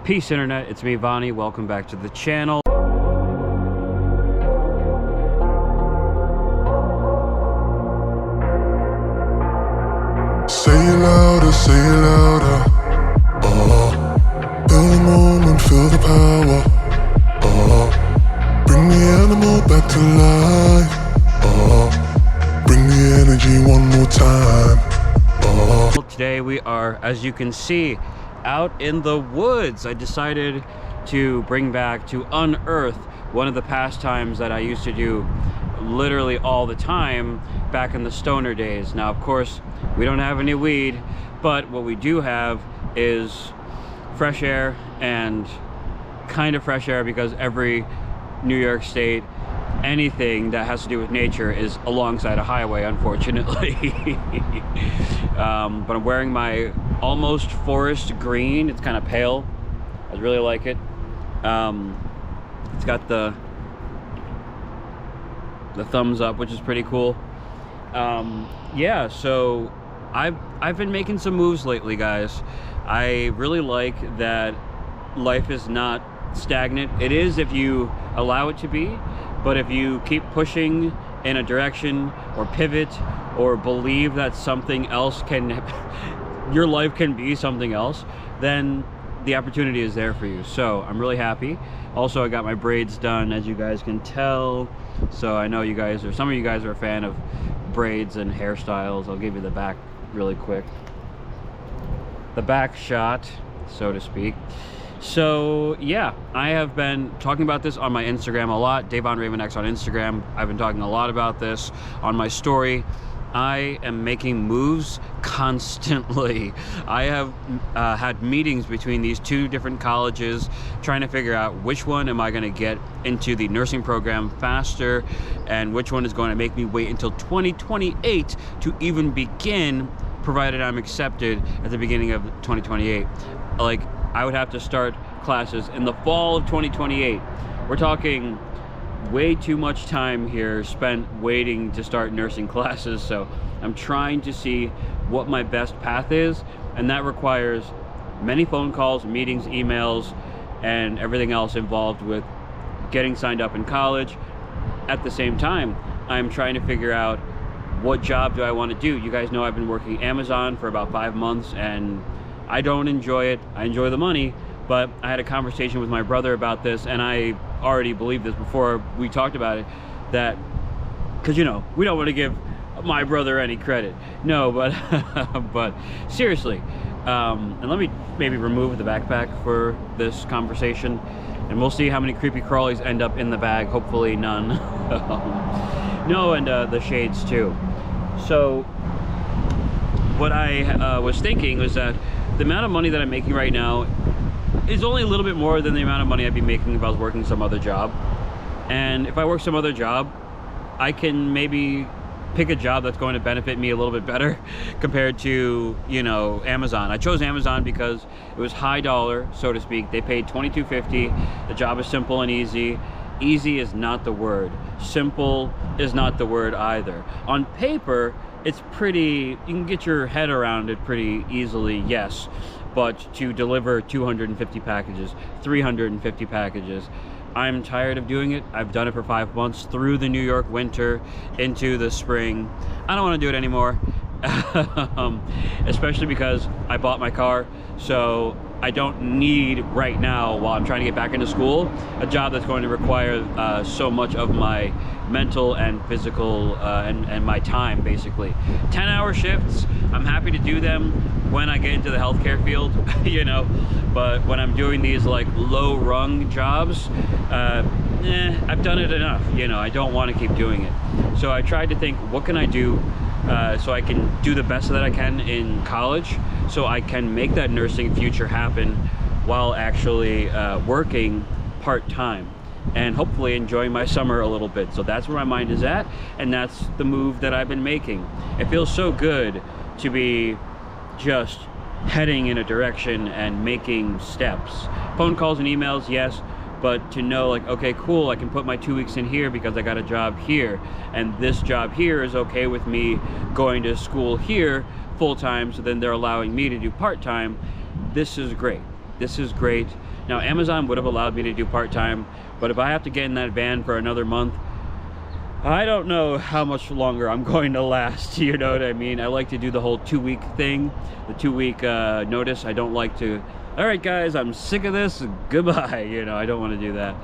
Peace internet, it's me Vani, welcome back to the channel. Say it louder, say it louder. Feel the moment, feel the power. Bring the animal back to life. Bring the energy one more time. Today we are, as you can see, out in the woods. I decided to bring back, to unearth one of the pastimes that I used to do literally all the time back in the stoner days. Now, of course, we don't have any weed, but what we do have is fresh air, and kind of fresh air because every New York State, anything that has to do with nature is alongside a highway, unfortunately. But I'm wearing my almost forest green. It's kind of pale. I really like it. It's got the thumbs up, which is pretty cool. Yeah, so I've been making some moves lately, guys. I really like that life is not stagnant. It is if you allow it to be, but if you keep pushing in a direction or pivot or believe that something else can your life can be something else, then the opportunity is there for you. So I'm really happy. Also, I got my braids done, as you guys can tell. So I know you guys, or some of you guys, are a fan of braids and hairstyles. I'll give you the back really quick, the back shot, so to speak. So yeah, I have been talking about this on my Instagram a lot, Davon Raven X on Instagram. I've been talking a lot about this on my story. I am making moves constantly. I have had meetings between these two different colleges trying to figure out which one am I going to get into the nursing program faster, and which one is going to make me wait until 2028 to even begin, provided I'm accepted at the beginning of 2028. Like, I would have to start classes in the fall of 2028. We're talking way too much time here spent waiting to start nursing classes. So I'm trying to see what my best path is, and that requires many phone calls, meetings, emails, and everything else involved with getting signed up in college. At the same time, I'm trying to figure out what job do I want to do. You guys know I've been working Amazon for about 5 months, and I don't enjoy it. I enjoy the money, but I had a conversation with my brother about this, and I already believed this before we talked about it, that, because, you know, we don't want to give my brother any credit. No, but but seriously, and let me maybe remove the backpack for this conversation, and we'll see how many creepy crawlies end up in the bag. Hopefully none. No, and the shades too. So what I was thinking was that the amount of money that I'm making right now is only a little bit more than the amount of money I'd be making if I was working some other job. And if I work some other job, I can maybe pick a job that's going to benefit me a little bit better compared to, you know, Amazon. I chose Amazon because it was high dollar, so to speak. They paid $22.50. The job is simple and easy. Easy is not the word. Simple is not the word either. On paper, it's pretty, you can get your head around it pretty easily, yes. But to deliver 250 packages, 350 packages, I'm tired of doing it. I've done it for 5 months through the New York winter into the spring. I don't want to do it anymore. Especially because I bought my car, so I don't need right now, while I'm trying to get back into school, a job that's going to require so much of my mental and physical and my time, basically. 10-hour shifts, I'm happy to do them when I get into the healthcare field, you know, but when I'm doing these like low-rung jobs, I've done it enough, you know. I don't want to keep doing it. So I tried to think, what can I do so I can do the best that I can in college, so I can make that nursing future happen while actually working part-time and hopefully enjoying my summer a little bit. So that's where my mind is at, and that's the move that I've been making. It feels so good to be just heading in a direction and making steps. Phone calls and emails, yes, but to know, like, okay, cool, I can put my 2 weeks in here because I got a job here, and this job here is okay with me going to school here full-time, so then they're allowing me to do part-time. This is great. This is great. Now, Amazon would have allowed me to do part-time, but if I have to get in that van for another month, I don't know how much longer I'm going to last. You know what I mean? I like to do the whole 2-week thing, the 2-week notice. I don't like to, all right guys, I'm sick of this, goodbye. You know, I don't want to do that.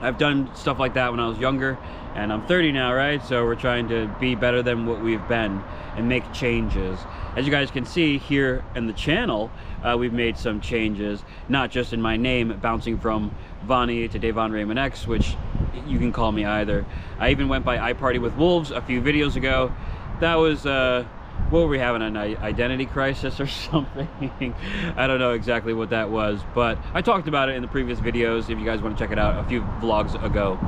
I've done stuff like that when I was younger, and I'm 30 now, right? So we're trying to be better than what we've been and make changes. As you guys can see here in the channel, we've made some changes, not just in my name, bouncing from Vonnie to Davon Raymond X, which you can call me either. I even went by I Party with Wolves a few videos ago. That was, what were we having, an identity crisis or something? I don't know exactly what that was, but I talked about it in the previous videos if you guys want to check it out a few vlogs ago.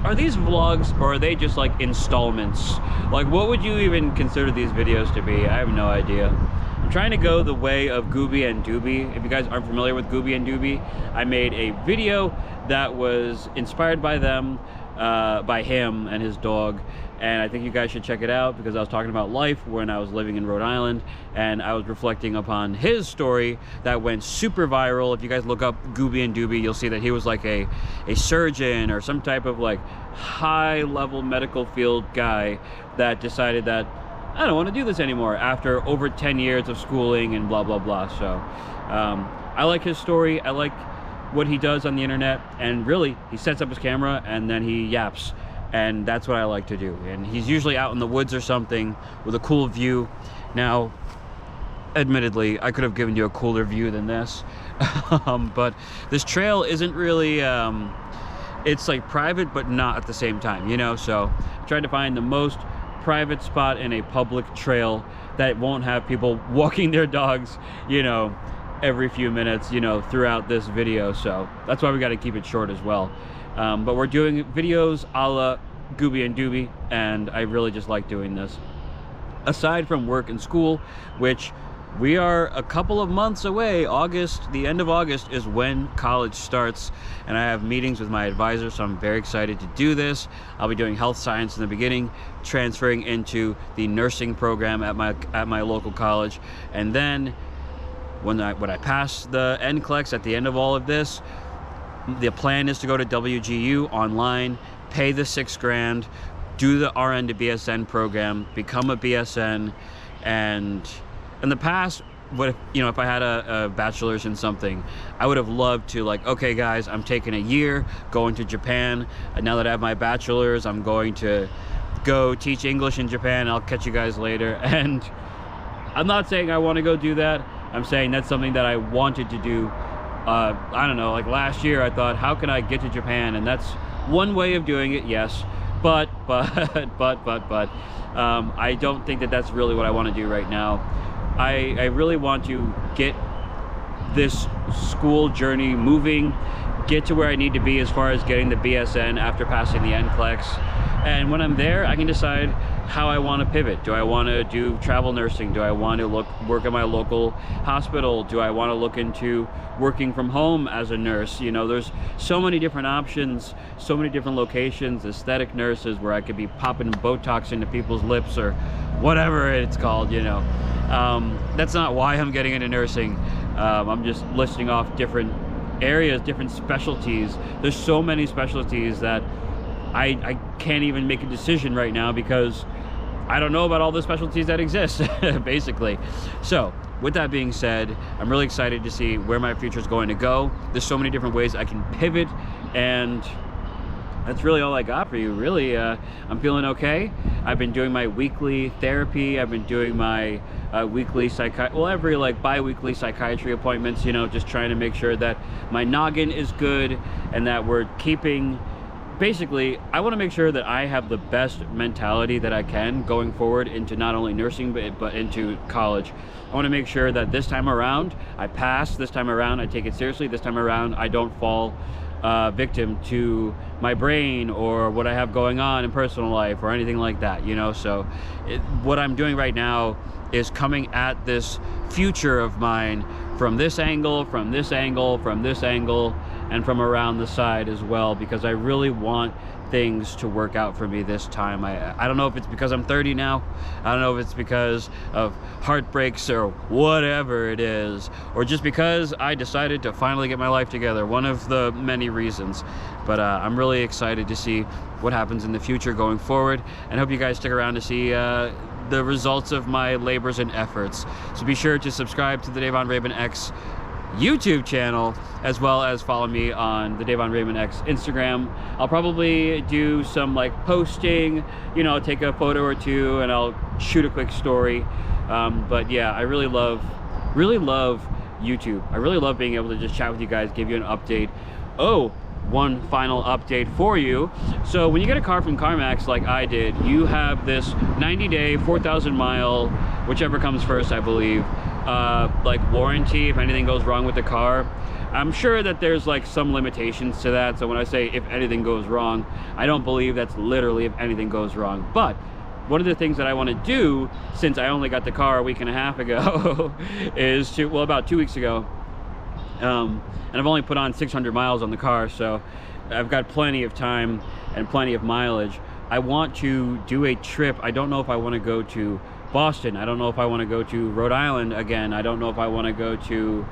Are these vlogs, or are they just like installments? Like, what would you even consider these videos to be? I have no idea. I'm trying to go the way of Gooby and Doobie. If you guys aren't familiar with Gooby and Doobie, I made a video that was inspired by them, by him and his dog, and I think you guys should check it out because I was talking about life when I was living in Rhode Island, and I was reflecting upon his story that went super viral. If you guys look up Gooby and Doobie, you'll see that he was like a surgeon or some type of like high-level medical field guy that decided that I don't want to do this anymore after over 10 years of schooling and blah blah blah. So I like his story. I like what he does on the internet, and really he sets up his camera and then he yaps, and that's what I like to do. And he's usually out in the woods or something with a cool view. Now admittedly, I could have given you a cooler view than this. But this trail isn't really it's like private but not at the same time, you know. So I tried to find the most private spot in a public trail that won't have people walking their dogs, you know, every few minutes, you know, throughout this video. So that's why we got to keep it short as well. But we're doing videos a la Gooby and Doobie, and I really just like doing this. Aside from work and school, which we are a couple of months away. August, the end of August is when college starts, and I have meetings with my advisor, so I'm very excited to do this. I'll be doing health science in the beginning, transferring into the nursing program at my local college, and then when I pass the NCLEX at the end of all of this, the plan is to go to WGU online, pay the $6 grand, do the RN to BSN program, become a BSN. And in the past, if I had a bachelor's in something, I would have loved to, like, okay guys, I'm taking a year going to Japan, and now that I have my bachelor's, I'm going to go teach English in Japan. I'll catch you guys later. And I'm not saying I want to go do that. I'm saying that's something that I wanted to do. I don't know, like last year I thought, how can I get to Japan? And that's one way of doing it, yes. But I don't think that that's really what I want to do right now. I really want to get this school journey moving, get to where I need to be as far as getting the BSN after passing the NCLEX. And when I'm there, I can decide how I want to pivot. Do I want to do travel nursing? Do I want to work at my local hospital? Do I want to look into working from home as a nurse? You know, there's so many different options, so many different locations, aesthetic nurses where I could be popping Botox into people's lips or whatever it's called, you know. That's not why I'm getting into nursing. I'm just listing off different areas, different specialties. There's so many specialties that I can't even make a decision right now because I don't know about all the specialties that exist, basically. So with that being said, I'm really excited to see where my future is going to go. There's so many different ways I can pivot, and that's really all I got for you, really. I'm feeling okay. I've been doing my weekly therapy. I've been doing my weekly every like bi-weekly psychiatry appointments, you know, just trying to make sure that my noggin is good and that we're keeping, basically, I want to make sure that I have the best mentality that I can going forward into not only nursing, but into college. I want to make sure that this time around I pass, this time around I take it seriously, this time around I don't fall victim to my brain or what I have going on in personal life or anything like that, you know. So what I'm doing right now is coming at this future of mine from this angle, from this angle, from this angle, and from around the side as well, because I really want things to work out for me this time. I don't know if it's because I'm 30 now, I don't know if it's because of heartbreaks or whatever it is, or just because I decided to finally get my life together. One of the many reasons. But I'm really excited to see what happens in the future going forward, and hope you guys stick around to see the results of my labors and efforts. So be sure to subscribe to the Davon Rabin X YouTube channel, as well as follow me on the Davon Rabin X Instagram. I'll probably do some like posting, you know, take a photo or two, and I'll shoot a quick story. But yeah, I really love YouTube. I really love being able to just chat with you guys, give you an update. Oh, one final update for you. So when you get a car from CarMax like I did, you have this 90-day 4,000 mile, whichever comes first, I believe, like warranty if anything goes wrong with the car. I'm sure that there's like some limitations to that, so when I say if anything goes wrong, I don't believe that's literally if anything goes wrong. But one of the things that I want to do, since I only got the car a week and a half ago, is to, well, about 2 weeks ago, and I've only put on 600 miles on the car, so I've got plenty of time and plenty of mileage. I want to do a trip. I don't know if I want to go to Boston. I don't know if I want to go to Rhode Island again. I don't know if I want to go to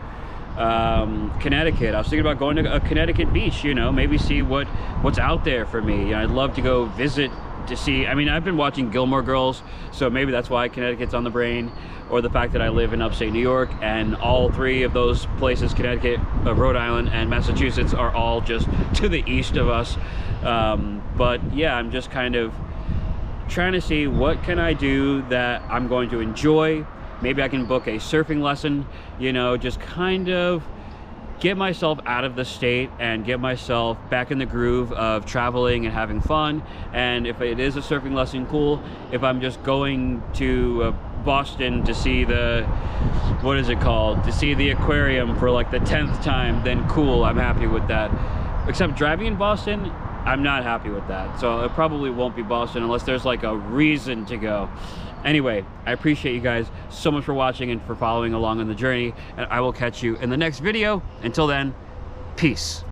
Connecticut. I was thinking about going to a Connecticut beach, you know, maybe see what's out there for me. You know, I'd love to go visit to see. I mean, I've been watching Gilmore Girls, so maybe that's why Connecticut's on the brain, or the fact that I live in upstate New York, and all three of those places, Connecticut, Rhode Island, and Massachusetts, are all just to the east of us. But yeah, I'm just kind of trying to see what can I do that I'm going to enjoy. Maybe I can book a surfing lesson, you know, just kind of get myself out of the state and get myself back in the groove of traveling and having fun. And if it is a surfing lesson, cool. If I'm just going to Boston to see the, what is it called, to see the aquarium for like the 10th time, then cool, I'm happy with that. Except driving in Boston, I'm not happy with that. So it probably won't be Boston unless there's like a reason to go. Anyway, I appreciate you guys so much for watching and for following along on the journey, and I will catch you in the next video. Until then, peace.